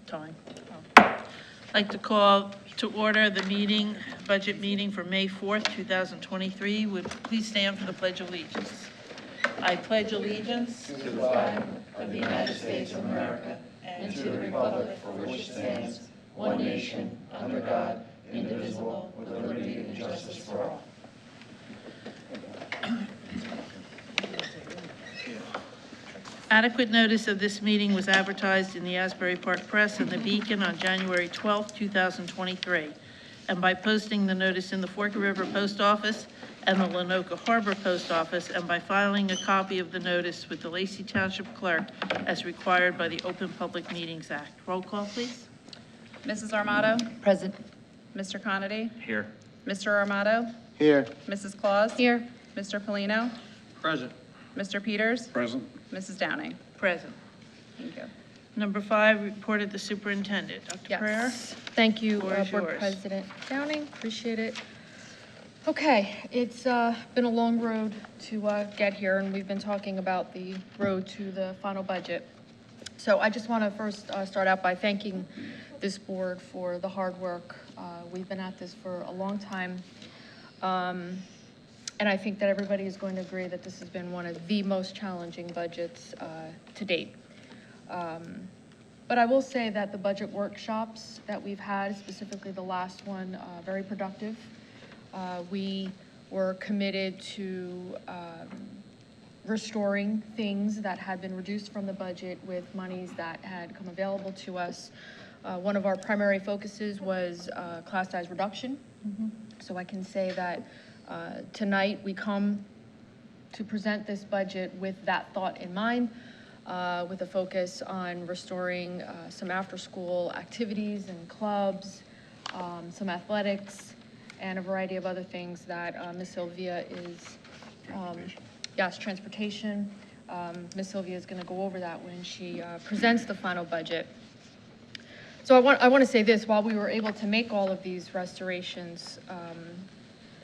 time. I'd like to call to order the meeting, budget meeting for May 4th, 2023. Would please stand for the Pledge of Allegiance. I pledge allegiance to the flag of the United States of America and to the republic for which it stands, one nation, under God, indivisible, with liberty and justice for all. Adequate notice of this meeting was advertised in the Asbury Park Press and the Beacon on January 12, 2023, and by posting the notice in the Forked River Post Office and the Lenoka Harbor Post Office, and by filing a copy of the notice with the Lacey Township Clerk as required by the Open Public Meetings Act. Roll call, please. Mrs. Armato? Present. Mr. Conity? Here. Mr. Armato? Here. Mrs. Claus? Here. Mr. Polino? Present. Mr. Peters? Present. Mrs. Downing? Present. Thank you. Number 5, reported the superintendent. Dr. Pereira? Yes. Thank you, Floor is Board yours. President Downing. Appreciate it. Okay, it's been a long road to get here, and we've been talking about the road to the final budget. So I just want to first start out by thanking this board for the hard work. We've been at this for a long time. And I think that everybody is going to agree that this has been one of the most challenging budgets to date. But I will say that the budget workshops that we've had, specifically the last one, very productive. We were committed to restoring things that had been reduced from the budget with monies that had come available to us. One of our primary focuses was class size reduction. So I can say that tonight we come to present this budget with that thought in mind, with a focus on restoring some after-school activities and clubs, some athletics, and a variety of other things that Ms. Sylvia is, yes, transportation. Ms. Sylvia is going to go over that when she presents the final budget. So I want to say this: while we were able to make all of these restorations,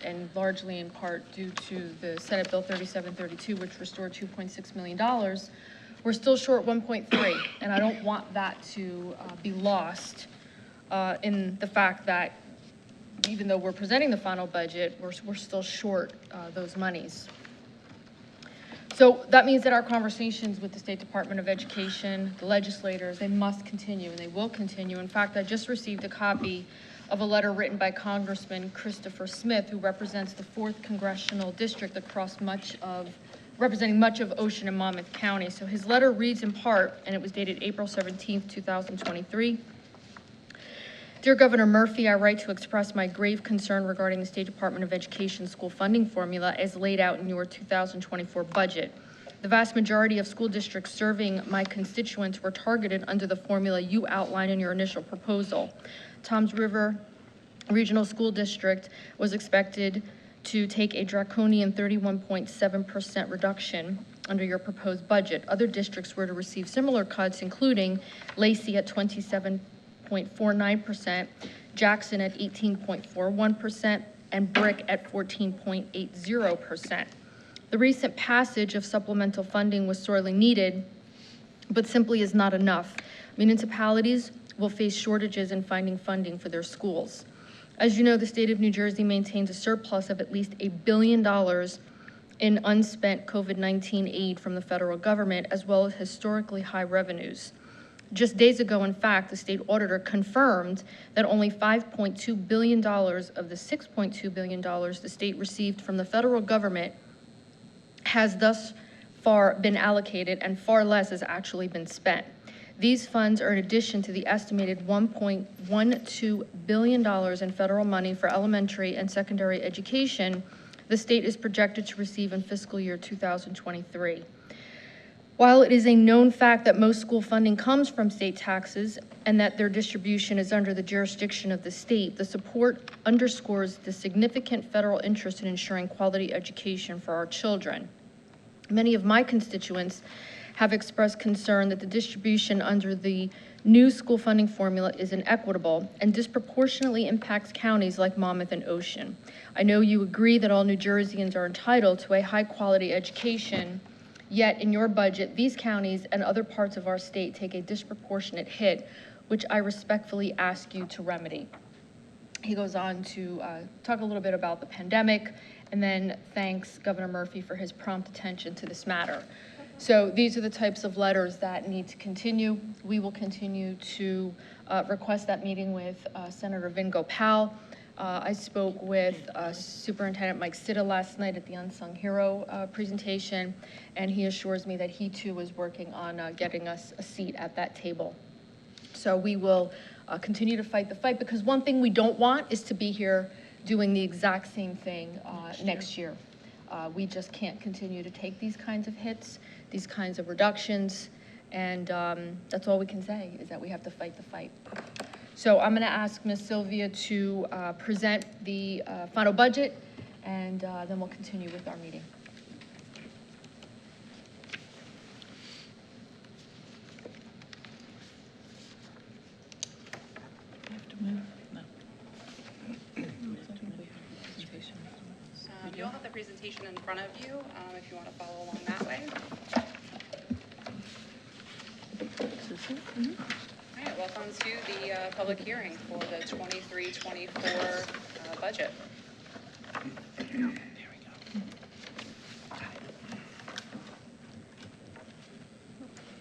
and largely in part due to the Senate Bill 3732, which restored $2.6 million, we're still short 1.3, and I don't want that to be lost in the fact that even though we're presenting the final budget, we're still short those monies. So that means that our conversations with the State Department of Education, the legislators, they must continue, and they will continue. In fact, I just received a copy of a letter written by Congressman Christopher Smith, who represents the 4th Congressional District across representing much of Ocean and Monmouth County. So his letter reads in part, and it was dated April 17th, 2023. Dear Governor Murphy, I write to express my grave concern regarding the State Department of Education school funding formula as laid out in your 2024 budget. The vast majority of school districts serving my constituents were targeted under the formula you outlined in your initial proposal. Toms River Regional School District was expected to take a draconian 31.7% reduction under your proposed budget. Other districts were to receive similar cuts, including Lacey at 27.49%, Jackson at 18.41%, and Brick at 14.80%. The recent passage of supplemental funding was sorely needed, but simply is not enough. Municipalities will face shortages in finding funding for their schools. As you know, the state of New Jersey maintains a surplus of at least $1 billion in unspent COVID-19 aid from the federal government, as well as historically high revenues. Just days ago, in fact, the state auditor confirmed that only $5.2 billion of the $6.2 billion the state received from the federal government has thus far been allocated, and far less has actually been spent. These funds are in addition to the estimated $1.12 billion in federal money for elementary and secondary education the state is projected to receive in fiscal year 2023. While it is a known fact that most school funding comes from state taxes and that their distribution is under the jurisdiction of the state, the support underscores the significant federal interest in ensuring quality education for our children. Many of my constituents have expressed concern that the distribution under the new school funding formula is inequitable and disproportionately impacts counties like Monmouth and Ocean. I know you agree that all New Jerseyans are entitled to a high-quality education, yet in your budget, these counties and other parts of our state take a disproportionate hit, which I respectfully ask you to remedy. He goes on to talk a little bit about the pandemic and then thanks Governor Murphy for his prompt attention to this matter. So these are the types of letters that need to continue. We will continue to request that meeting with Senator Vin Gopal. I spoke with Superintendent Mike Sitta last night at the Unsung Hero presentation, and he assures me that he too is working on getting us a seat at that table. So we will continue to fight the fight, because one thing we don't want is to be here doing the exact same thing next year. We just can't continue to take these kinds of hits, these kinds of reductions, and that's all we can say, is that we have to fight the fight. So I'm going to ask Ms. Sylvia to present the final budget, and then we'll continue with our meeting. You have to move? No. You all have the presentation in front of you, if you want to follow along that way. All right, welcome to the public hearing for the 23-24 budget.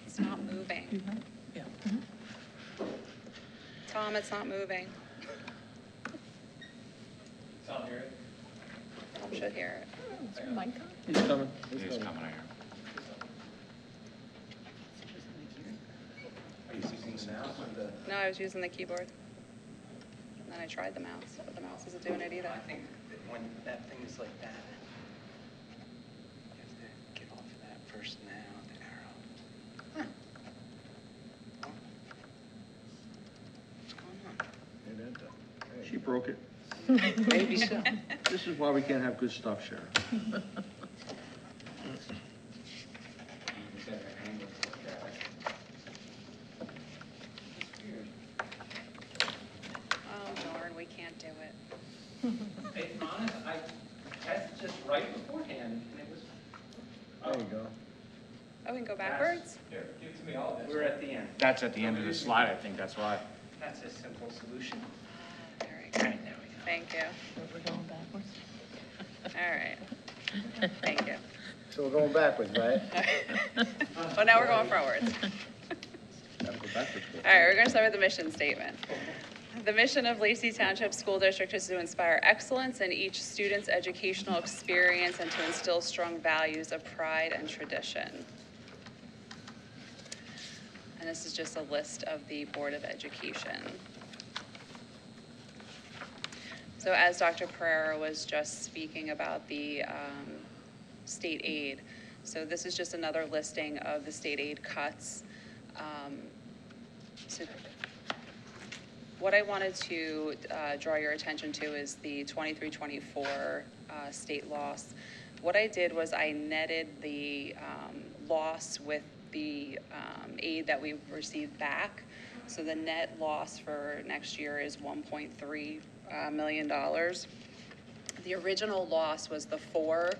It's not moving. Yeah. Tom, it's not moving. Tom, hear it? Tom should hear it. He's coming. He's coming here. Are you using the mouse or the? No, I was using the keyboard. And then I tried the mouse, but the mouse isn't doing it either. I think that when that thing is like that, you have to get off of that first now, the arrow. Huh. What's going on? She broke it. Maybe so. This is why we can't have good stuff, Sharon. Oh, darn, we can't do it. Hey, honest, I tested just right beforehand, and it was. There you go. Oh, we can go backwards? Here, give it to me all this. We're at the end. That's at the end of the slide, I think, that's why. That's a simple solution. There we go. Right, there we go. Thank you. We're going backwards? All right. Thank you. So we're going backwards, right? Well, now we're going forwards. Gotta go backwards. All right, we're going to start with the mission statement. The mission of Lacey Township School District is to inspire excellence in each student's educational experience and to instill strong values of pride and tradition. And this is just a list of the Board of Education. So as Dr. Pereira was just speaking about the state aid, so this is just another listing of the state aid cuts. So what I wanted to draw your attention to is the 23-24 state loss. What I did was I netted the loss with the aid that we received back. So the net loss for next year is $1.3 million. The original loss was the $4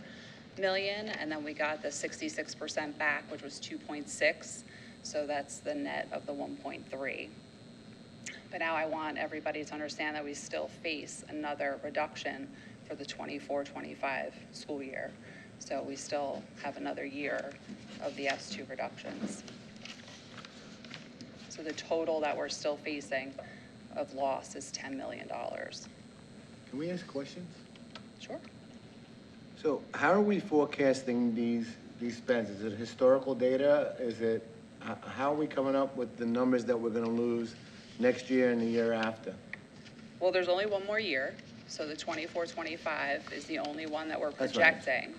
million, and then we got the 66% back, which was 2.6. So that's the net of the 1.3. But now I want everybody to understand that we still face another reduction for the 24-25 school year. So we still have another year of the S2 reductions. So the total that we're still facing of loss is $10 million. Can we ask questions? Sure. So how are we forecasting these spends? Is it historical data? Is it, how are we coming up with the numbers that we're gonna lose next year and the year after? Well, there's only one more year. So the 24-25 is the only one that we're That's right. projecting.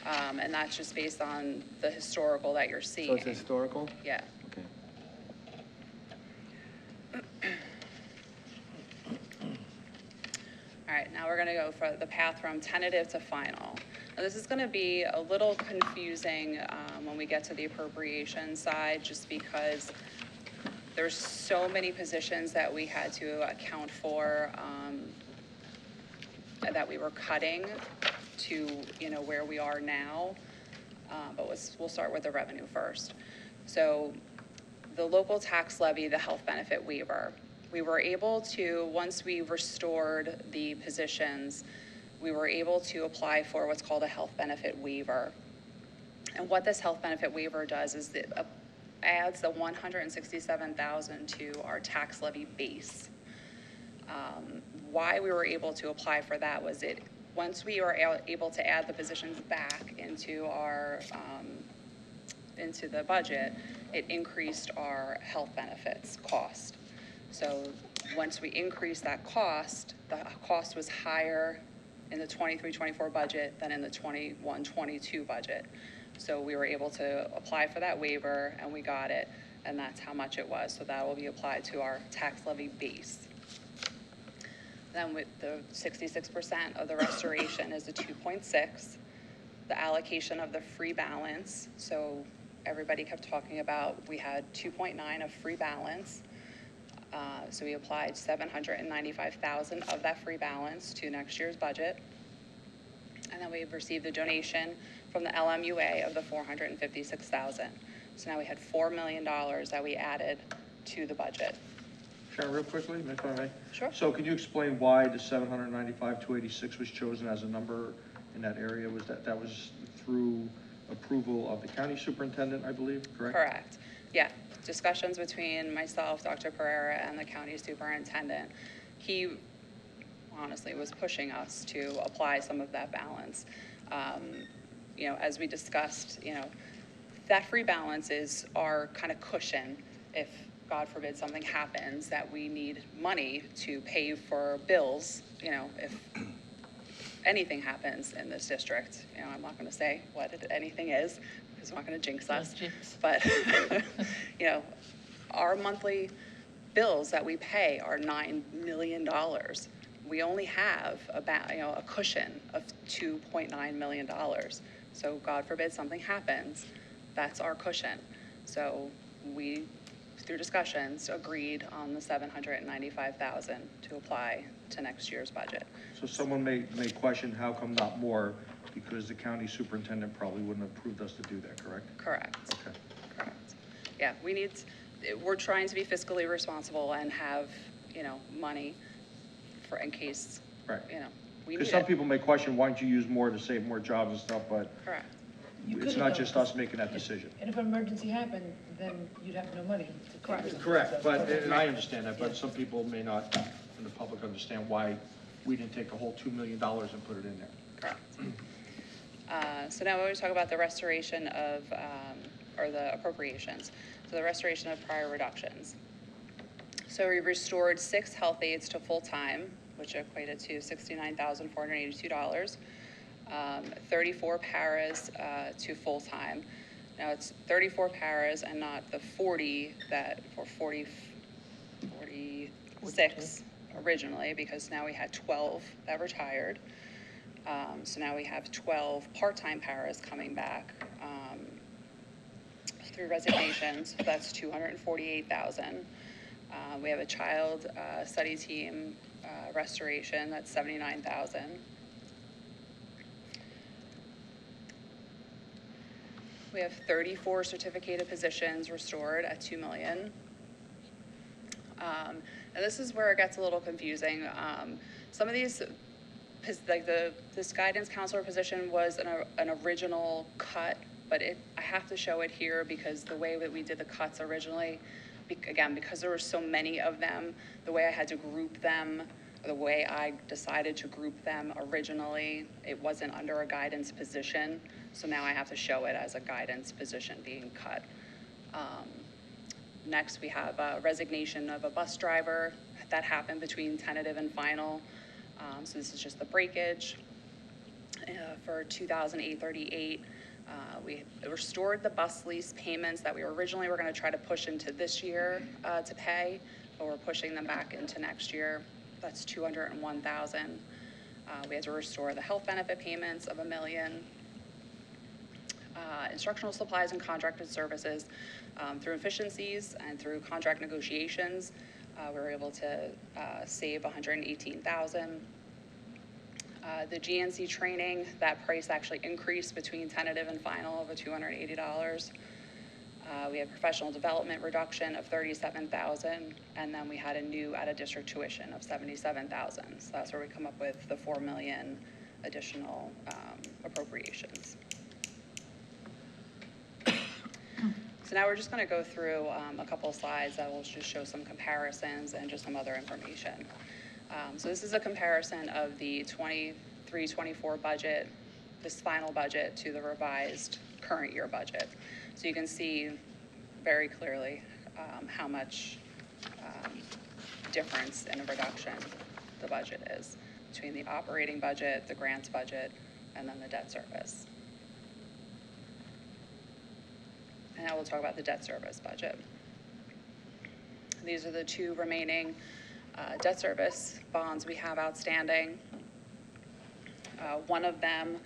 And that's just based on the historical that you're seeing. So it's historical? Yeah. Okay. All right, now we're gonna go for the path from tentative to final. Now, this is gonna be a little confusing when we get to the appropriation side, just because there's so many positions that we had to account for that we were cutting to, where we are now. But we'll start with the revenue first. So the local tax levy, the health benefit waiver. We were able to, once we restored the positions, we were able to apply for what's called a health benefit waiver. And what this health benefit waiver does is it adds the $167,000 to our tax levy base. Why we were able to apply for that was once we were able to add the positions back into our, into the budget, it increased our health benefits cost. So once we increased that cost, the cost was higher in the 23-24 budget than in the 21-22 budget. So we were able to apply for that waiver and we got it, and that's how much it was. So that will be applied to our tax levy base. Then with the 66% of the restoration is the 2.6. The allocation of the free balance, so everybody kept talking about, we had 2.9 of free balance. So we applied $795,000 of that free balance to next year's budget. And then we've received a donation from the LMUA of the $456,000. So now we had $4 million that we added to the budget. Sharon, real quickly, if I may. Sure. So can you explain why the 795,286 was chosen as a number in that area? Was that was through approval of the county superintendent, I believe, correct? Correct. Yeah, discussions between myself, Dr. Pereira, and the county superintendent. He honestly was pushing us to apply some of that balance. You know, as we discussed, you know, that free balance is our kind of cushion if, God forbid, something happens that we need money to pay for bills, you know, if anything happens in this district. You know, I'm not going to say what anything is because I'm not going to jinx us. Jinx. But, you know, our monthly bills that we pay are $9 million. We only have about, you know, a cushion of $2.9 million. So God forbid something happens, that's our cushion. So we, through discussions, agreed on the $795,000 to apply to next year's budget. So someone may question how come not more, because the county superintendent probably wouldn't have approved us to do that, correct? Correct. Okay. Correct. Yeah, we're trying to be fiscally responsible and have, you know, money for in case, Right. you know, we need Because some it. people may question, why don't you use more to save more jobs and stuff, but Correct. You it's could've not done just it. us making that decision. And if an emergency happened, then you'd have no money. to pay for it. Correct, but, and I understand that, but some people may not, in the public, understand why we didn't take the whole $2 million and put it in there. Correct. So now we're going to talk about the restoration of, or the appropriations. So the restoration of prior reductions. So we restored 6 health aides to full-time, which equated to $69,482. 34 paras to full-time. Now it's 34 paras and not the 40 that, for 46 originally, because now we had 12 that retired. So now we have 12 part-time paras coming back through resignations. So that's $248,000. We have a child study team restoration, that's $79,000. We have 34 certificated positions restored at $2 million. And this is where it gets a little confusing. Some of these, like this guidance counselor position was an original cut, but I have to show it here because the way that we did the cuts originally, again, because there were so many of them, the way I had to group them, the way I decided to group them originally, it wasn't under a guidance position. So now I have to show it as a guidance position being cut. Next, we have a resignation of a bus driver. That happened between tentative and final. So this is just the breakage. For 2,838, we restored the bus lease payments that we originally were going to try to push into this year to pay, but we're pushing them back into next year. That's $201,000. We had to restore the health benefit payments of $1 million. Instructional supplies and contracted services through efficiencies and through contract negotiations. We were able to save $118,000. The GNC training, that price actually increased between tentative and final of $280. We have professional development reduction of 37,000, and then we had a new out-of-district tuition of 77,000. So that's where we come up with the 4 million additional appropriations. So now we're just going to go through a couple of slides that will just show some comparisons and just some other information. So this is a comparison of the 23-24 budget, this final budget, to the revised current year budget. So you can see very clearly how much difference in a reduction the budget is between the operating budget, the grants budget, and then the debt service. And now we'll talk about the debt service budget. These are the two remaining debt service bonds we have outstanding. One of them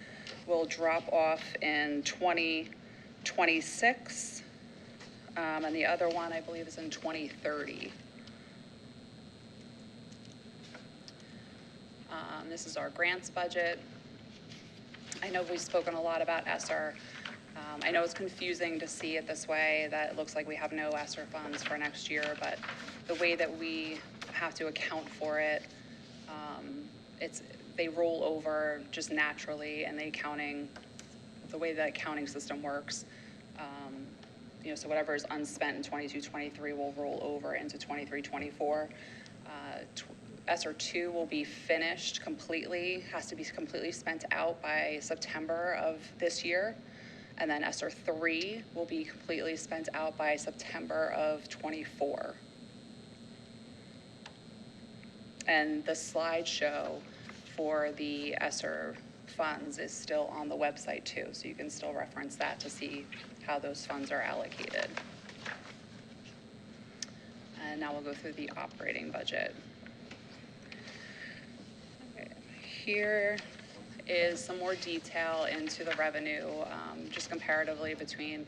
will drop off in 2026, and the other one, I believe, is in 2030. This is our grants budget. I know we've spoken a lot about ESSER. I know it's confusing to see it this way, that it looks like we have no ESSER funds for next year, but the way that we have to account for it, they roll over just naturally, and the way the accounting system works, so whatever is unspent in 22-23 will roll over into 23-24. ESSER 2 will be finished completely, has to be completely spent out by September of this year. And then ESSER 3 will be completely spent out by September of 24. And the slideshow for the ESSER funds is still on the website too, so you can still reference that to see how those funds are allocated. And now we'll go through the operating budget. Okay. Here is some more detail into the revenue, just comparatively between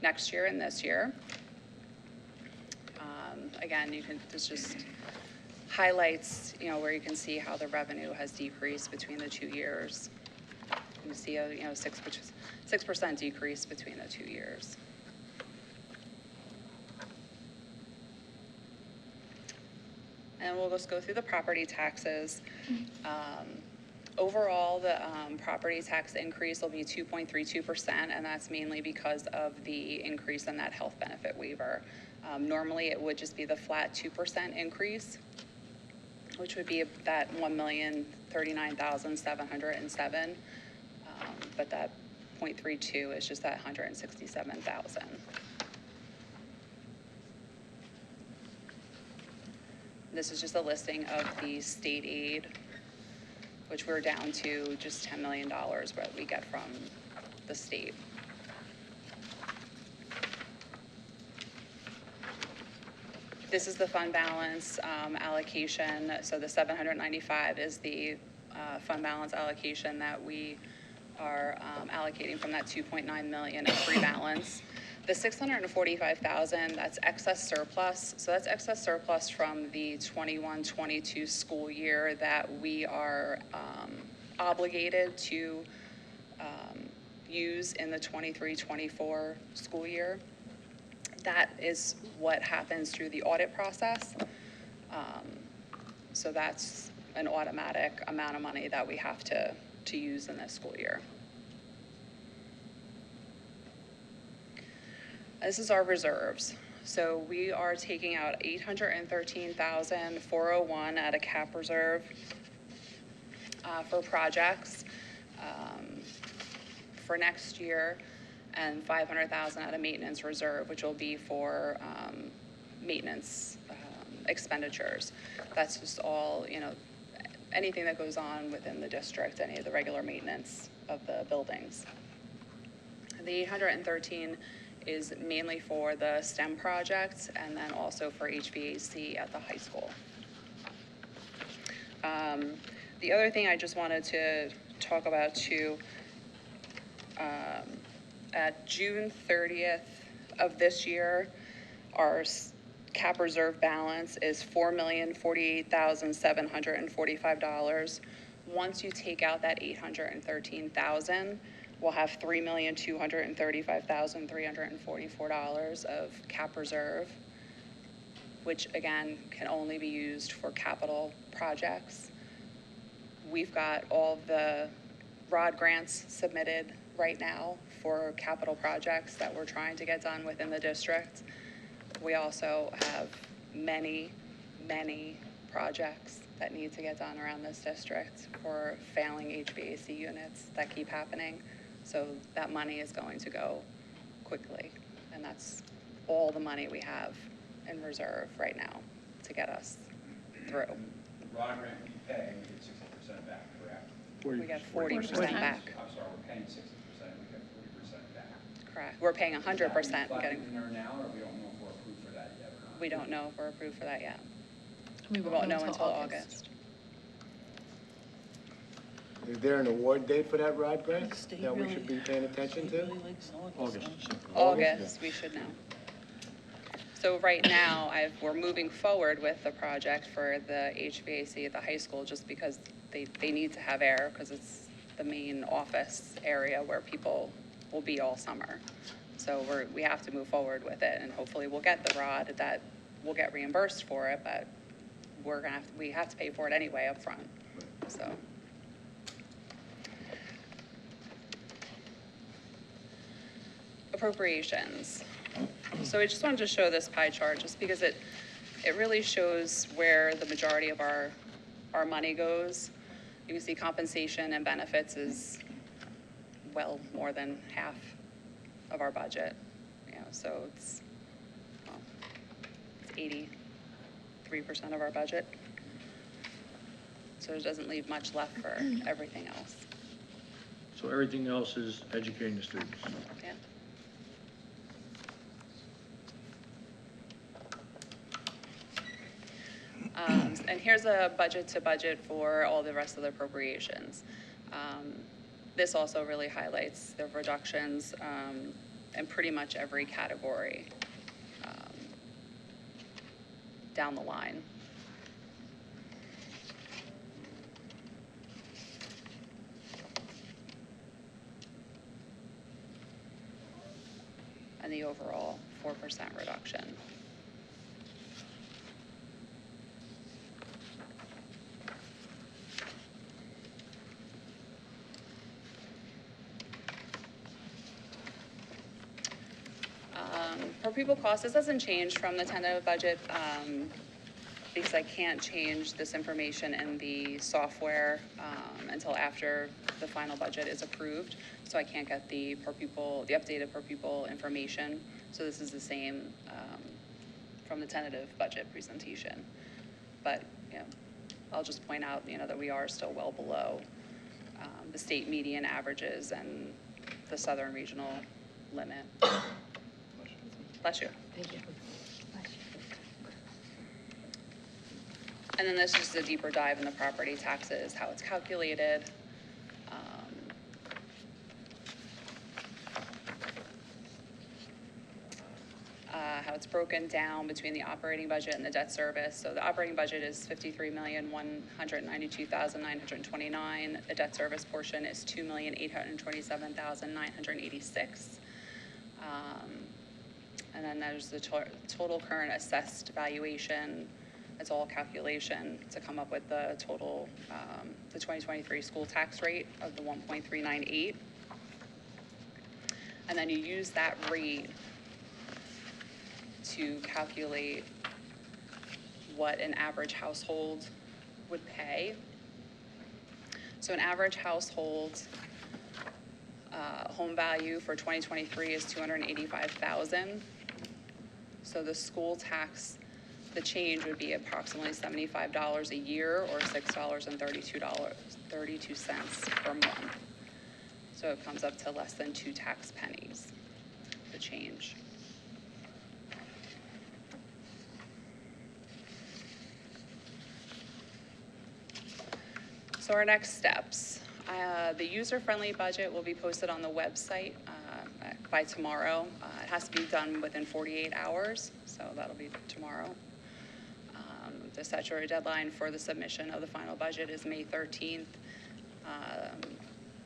next year and this year. Again, this just highlights, where you can see how the revenue has decreased between the 2 years. You see a 6% decrease between the 2 years. And we'll just go through the property taxes. Overall, the property tax increase will be 2.32%, and that's mainly because of the increase in that health benefit waiver. Normally, it would just be the flat 2% increase, which would be that $1,039,707, but that 0.32 is just that $167,000. This is just a listing of the state aid, which we're down to just $10 million what we get from the state. This is the fund balance allocation. So the 795 is the fund balance allocation that we are allocating from that 2.9 million of free balance. The 645,000, that's excess surplus. So that's excess surplus from the 21-22 school year that we are obligated to use in the 23-24 school year. That is what happens through the audit process. So that's an automatic amount of money that we have to use in this school year. This is our reserves. So we are taking out $813,401 out of cap reserve for projects for next year, and $500,000 out of maintenance reserve, which will be for maintenance expenditures. That's just all, anything that goes on within the district, any of the regular maintenance of the buildings. The 813 is mainly for the STEM projects and then also for HVAC at the high school. The other thing I just wanted to talk about too, at June 30th of this year, our cap reserve balance is $4,048,745. Once you take out that $813,000, we'll have $3,235,344 of cap reserve, which again, can only be used for capital projects. We've got all the ROD grants submitted right now for capital projects that we're trying to get done within the district. We also have many, many projects that need to get done around this district for failing HVAC units that keep happening. So that money is going to go quickly. And that's all the money we have in reserve right now to get us through. Rod grant we pay, we get 60% back, correct? We get 40% back. I'm sorry, we're paying 60%, we get 40% back. Correct. We're paying 100% Is that reflected getting, in there now, or we don't know if we're approved for that yet or not? we don't know if we're approved for that yet. We We won't know until August. Is there an award date for that ROD grant The state that we really- should be paying attention to? August. August, we should know. So right now, we're moving forward with the project for the HVAC at the high school just because they need to have air because it's the main office area where people will be all summer. So we have to move forward with it and hopefully we'll get the ROD that we'll get reimbursed for it, but we have to pay for it anyway up front. So. Appropriations. So I just wanted to show this pie chart just because it really shows where the majority of our money goes. You can see compensation and benefits is well more than half of our budget. You know, so it's 83% of our budget. So it doesn't leave much left for everything else. So everything else is educating the students. Yeah. And here's a budget to budget for all the rest of the appropriations. This also really highlights the reductions in pretty much every category down the line. And the overall 4% reduction. Per pupil cost, this hasn't changed from the tentative budget because I can't change this information in the software until after the final budget is approved. So I can't get the updated per pupil information. So this is the same from the tentative budget presentation. But you know, I'll just point out that we are still well below the state median averages and the southern regional limit. Bless you. Thank you. And then this is just a deeper dive in the property taxes, how it's calculated. How it's broken down between the operating budget and the debt service. So the operating budget is $53,192,929. The debt service portion is $2,827,986. And then there's the total current assessed valuation. It's all calculation to come up with the total, the 2023 school tax rate of the 1.398. And then you use that rate to calculate what an average household would pay. So an average household home value for 2023 is $285,000. So the school tax, the change would be approximately $75 a year or $6.32 per month. So it comes up to less than 2 tax pennies, the change. So our next steps. The user-friendly budget will be posted on the website by tomorrow. It has to be done within 48 hours, so that'll be tomorrow. The statutory deadline for the submission of the final budget is May 13th.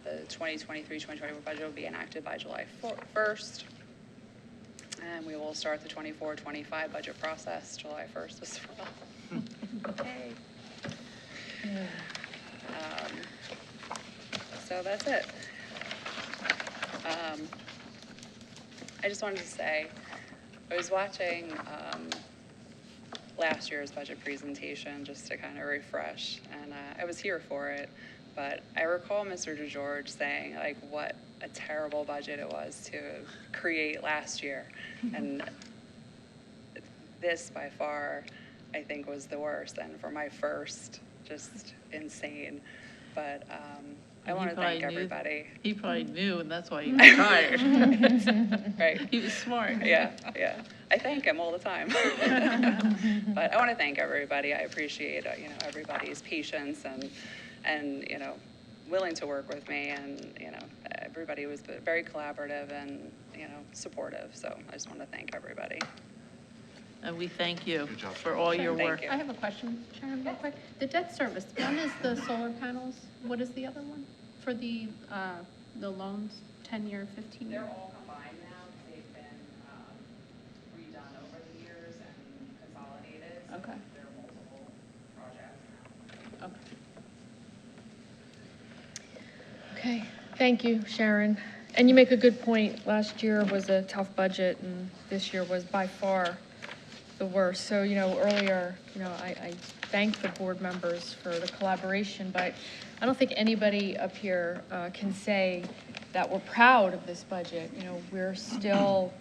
the 2023-2024 budget will be enacted by July 1st. And we will start the 24-25 budget process July 1st as well. Okay. So that's it. I just wanted to say, I was watching last year's budget presentation just to kind of refresh, and I was here for it, but I recall Mr. DeGeorge saying like what a terrible budget it was to create last year, and this by far I think was the worst, and for my first, just insane, but I want to thank everybody. He probably knew, and that's why he retired. Right. He was smart. Yeah. I thank him all the time. But I want to thank everybody. I appreciate, everybody's patience and, willing to work with me, and, everybody was very collaborative and, supportive. So I just want to thank everybody. And we thank you for all your Thank work. you. I have a question, Sharon, real quick. The debt service, one is the solar panels. What is the other one? For the loans, 10-year, 15-year? They're all combined now. They've been redone over the years and consolidated. So Okay. there are multiple projects now. Okay. Okay, thank you, Sharon. And you make a good point. Last year was a tough budget, and this year was by far the worst. So, earlier, I thank the board members for the collaboration, but I don't think anybody up here can say that we're proud of this budget. We're still,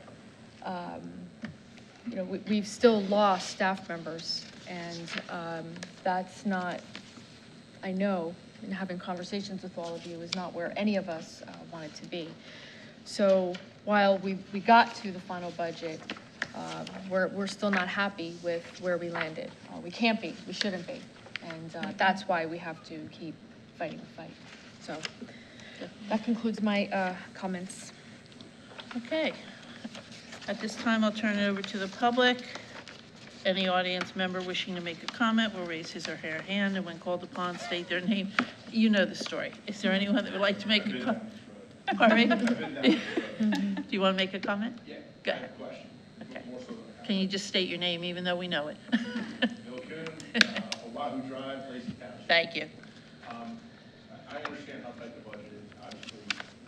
we've still lost staff members, and that's not, I know, in having conversations with all of you, is not where any of us wanted to be. So while we got to the final budget, we're still not happy with where we landed. We can't be, we shouldn't be. And that's why we have to keep fighting the fight. So that concludes my comments. Okay. At this time, I'll turn it over to the public. Any audience member wishing to make a comment will raise his or her hand, and when called upon, state their name. You know the story. Is there anyone that would like to make a comment? Pardon me? Do you want to make a comment? Yeah. Go I have ahead. a question. Okay. More so than a Can you just state your name, even though we know it? Bill Coon, Oahu Drive, Lacey Township. Thank you. I understand how tight the budget is. Obviously,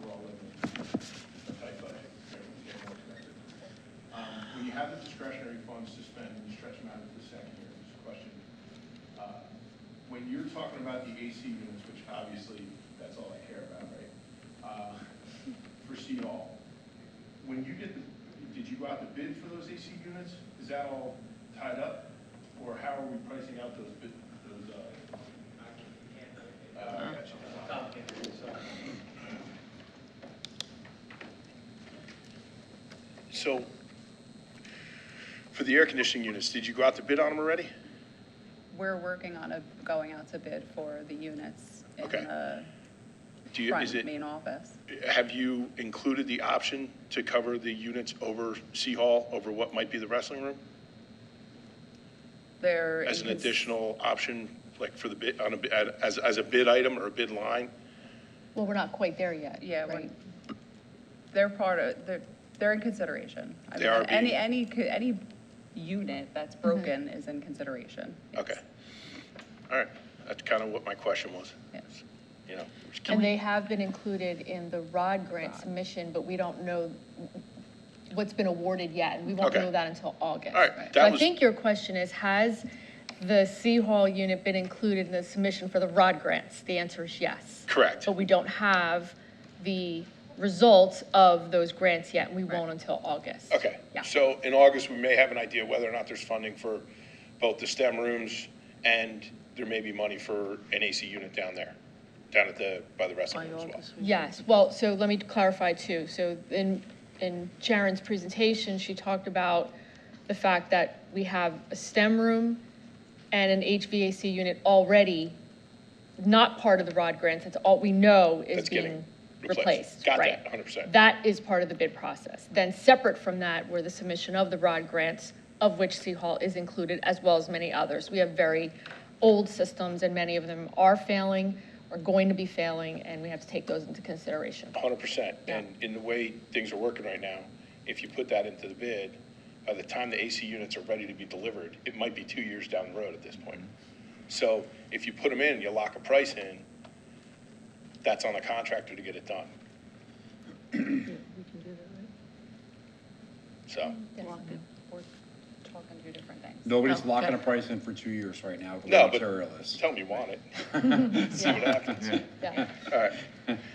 we're all living in a tight budget. Everything's getting more expensive. When you have the discretionary funds to spend and you stretch them out into the second year, this question, when you're talking about the AC units, which obviously that's all I care about, right? For City Hall, when you get did you go out to bid for those AC units? Is that all tied up? Or how are we pricing out those bid, So, for the air conditioning units, did you go out to bid on them already? We're working on going out to bid for the units in Okay. the Is front it, main office. have you included the option to cover the units over City Hall, over what might be the wrestling room? They're As in an cons- additional option, like for the bid, as a bid item or a bid line? Well, we're not quite there yet. Yeah, right? they're part of, they're in consideration. I They mean, are being- any unit that's broken is in consideration. Yes. Okay. All right, that's kind of what my question was. Yes. And they have been included in the ROD grant submission, but we don't know what's been awarded yet, and we won't Okay. know that until August. All right, So that I was- think your question is, has the City Hall unit been included in the submission for the ROD grants? The answer is yes. Correct. But we don't have the results of those grants yet, and we won't until August. Okay. Yeah. So in August, we may have an idea whether or not there's funding for both the STEM rooms, and there may be money for an AC unit down there, by the wrestling By room as well. August. Yes, well, so let me clarify too. So in Sharon's presentation, she talked about the fact that we have a STEM room and an HVAC unit already not part of the ROD grants. That's all we know is That's getting being replaced. replaced. Got right. that, 100%. That is part of the bid process. Then separate from that were the submission of the ROD grants, of which City Hall is included, as well as many others. We have very old systems and many of them are failing. are going to be failing, and we have to take those into consideration. 100%. Yeah. And in the way things are working right now, if you put that into the bid, by the time the AC units are ready to be delivered, it might be 2 years down the road at this point. So if you put them in, you lock a price in, that's on the contractor to get it done. We can do that, right? So, We're talking two different things. Nobody's Oh, locking okay. a price in for 2 years right now, the no, way but material is. tell me you want it. See what happens. Yeah. All right.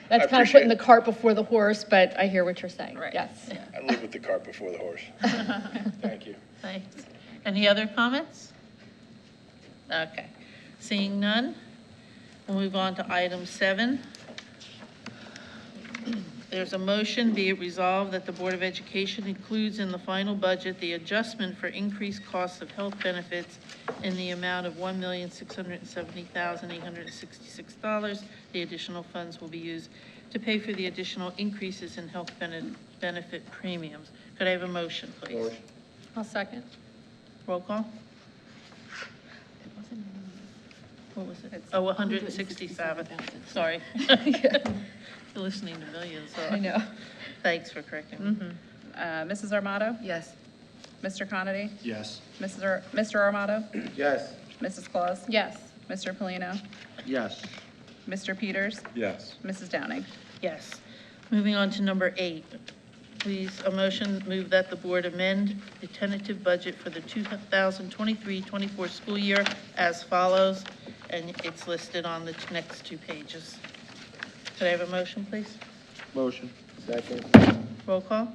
That's I kind of putting the appreciate cart before the horse, but I hear what you're saying. Right. Yes. I live with the cart before the horse. Thank you. Thanks. Any other comments? Okay. Seeing none, we'll move on to item 7. There's a motion, be it resolved that the Board of Education includes in the final budget the adjustment for increased costs of health benefits in the amount of $1,670,866. The additional funds will be used to pay for the additional increases in health benefit premiums. Could I have a motion, please? Motion. I'll second. Roll call? What was it? Oh, 167. Sorry. You're listening to millions, so. I know. Thanks for correcting me. Mrs. Armato? Yes. Mr. Conity? Yes. Mr. Armato? Yes. Mrs. Claus? Yes. Mr. Polino? Yes. Mr. Peters? Yes. Mrs. Downing? Yes. Moving on to number 8. Please, a motion move that the board amend the tentative budget for the 2023-24 school year as follows, and it's listed on the next 2 pages. Could I have a motion, please? Motion. Second. Roll call?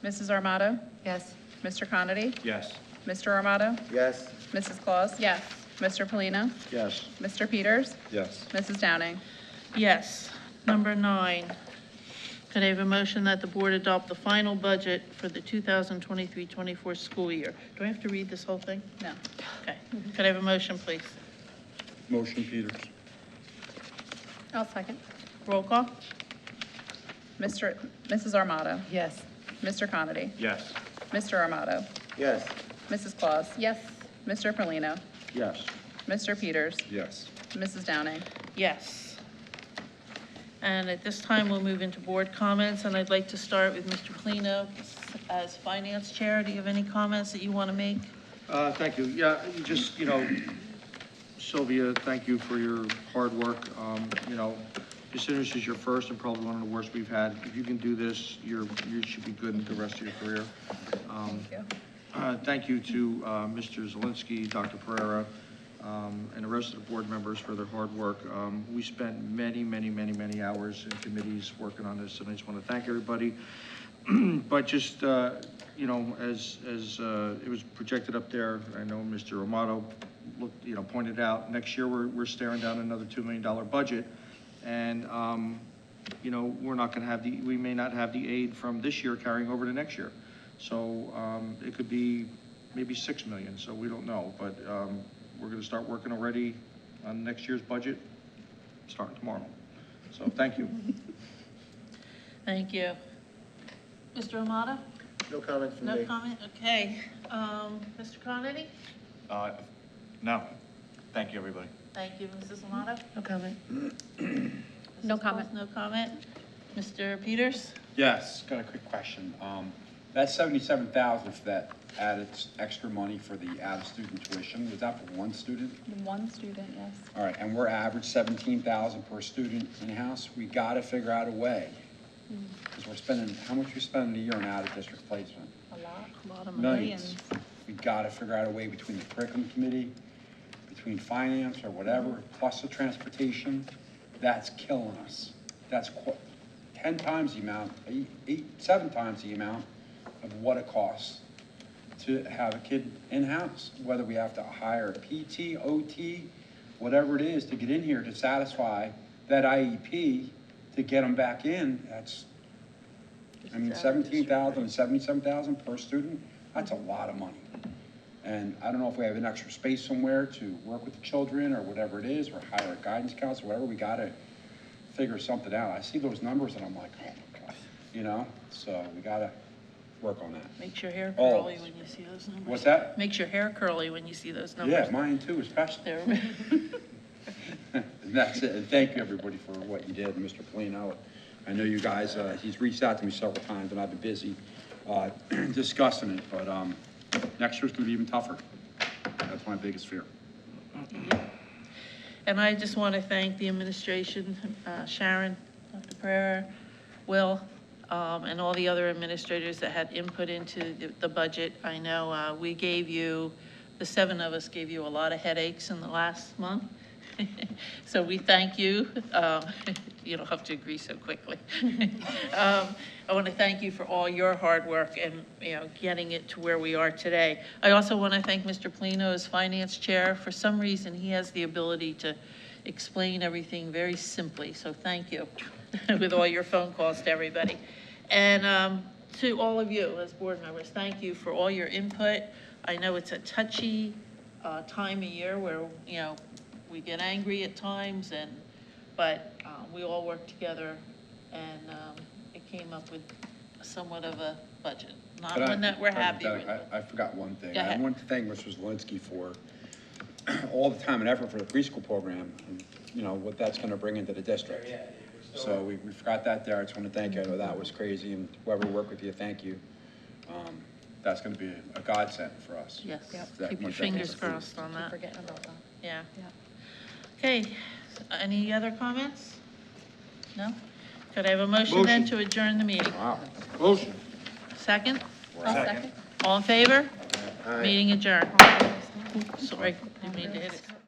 Mrs. Armato? Yes. Mr. Conity? Yes. Mr. Armato? Yes. Mrs. Claus? Yes. Mr. Polino? Yes. Mr. Peters? Yes. Mrs. Downing? Yes. Number 9, could I have a motion that the board adopt the final budget for the 2023-24 school year? Do I have to read this whole thing? No. Okay. Could I have a motion, please? Motion Peters. I'll second. Roll call? Mrs. Armato? Yes. Mr. Conity? Yes. Mr. Armato? Yes. Mrs. Claus? Yes. Mr. Polino? Yes. Mr. Peters? Yes. Mrs. Downing? Yes. And at this time, we'll move into board comments, and I'd like to start with Mr. Polino as finance chair. Do you have any comments that you want to make? Thank you. Yeah, you just, Sylvia, thank you for your hard work. Considering this is your first and probably one of the worst we've had. If you can do this, you should be good in the rest of your career. Thank you. Thank you to Mr. Zelinski, Dr. Pereira, and the rest of the board members for their hard work. We spent many hours in committees working on this, and I just want to thank everybody. But just, as it was projected up there, I know Mr. Amato pointed out, next year we're staring down another $2 million budget, and we're not going to have we may not have the aid from this year carrying over to next year. So it could be maybe $6 million, so we don't know, but we're going to start working already on next year's budget, starting tomorrow. So thank you. Thank you. Mr. Amato? No comment from me. No comment? Okay. Mr. Conity? No. Thank you, everybody. Thank you. Mrs. Amato? No comment. No Mrs. comment. Claus, no comment. Mr. Peters? Yes, got a quick question. That $77,000 for that added extra money for the out-of-student tuition, was that for one student? One student, yes. All right, and we're average $17,000 per student in-house. We got to figure out a way. Because we're spending, how much we spend a year on out-of-district placement? A lot. A lot of Millions. We got to figure out a way between the curriculum committee, between finance or whatever, plus the transportation. That's killing us. That's 10 times the amount, 7 times the amount of what it costs to have a kid in-house, whether we have to hire a PT, OT, whatever it is to get in here to satisfy that IEP to get them back in. That's, I mean, $17,000 and $77,000 per student, that's a lot of money. And I don't know if we have an extra space somewhere to work with the children or whatever it is, or hire a guidance counselor, whatever, we gotta figure something out. I see those numbers and I'm like, oh my God, so we gotta work on that. Makes your hair All. curly when you see those numbers. What's that? Makes your hair curly when you see those numbers. Yeah, mine too, especially. There. And that's it, and thank you, everybody, for what you did, and Mr. Polino. I know you guys, he's reached out to me several times, and I've been busy discussing it, but next year's gonna be even tougher. That's my biggest fear. And I just want to thank the administration, Sharon, Dr. Pereira, Will, and all the other administrators that had input into the budget. I know we gave you, the 7 of us gave you a lot of headaches in the last month. So we thank you. You don't have to agree so quickly. I want to thank you for all your hard work and, getting it to where we are today. I also want to thank Mr. Polino as finance chair. For some reason, he has the ability to explain everything very simply, so thank you with all your phone calls to everybody. And to all of you as board members, thank you for all your input. I know it's a touchy time of year where, we get angry at times, but we all work together, and it came up with somewhat of a budget, not one that we're happy with. I forgot one thing. Go ahead. I want to thank Mr. Zelinski for all the time and effort for the preschool program, and, what that's gonna bring into the district. So we forgot that there. I just want to thank you. I know that was crazy, and whoever worked with you, thank you. That's gonna be a godsend for us. Yes, That keep your much fingers effort. crossed on Keep that. forgetting about that. Yeah. Yeah. Okay, any other comments? No? Could I have a motion then to adjourn the meeting? Wow. Motion. Second? I'll second. All in favor? Aye. Meeting adjourned. Oops, sorry, didn't mean to hit it.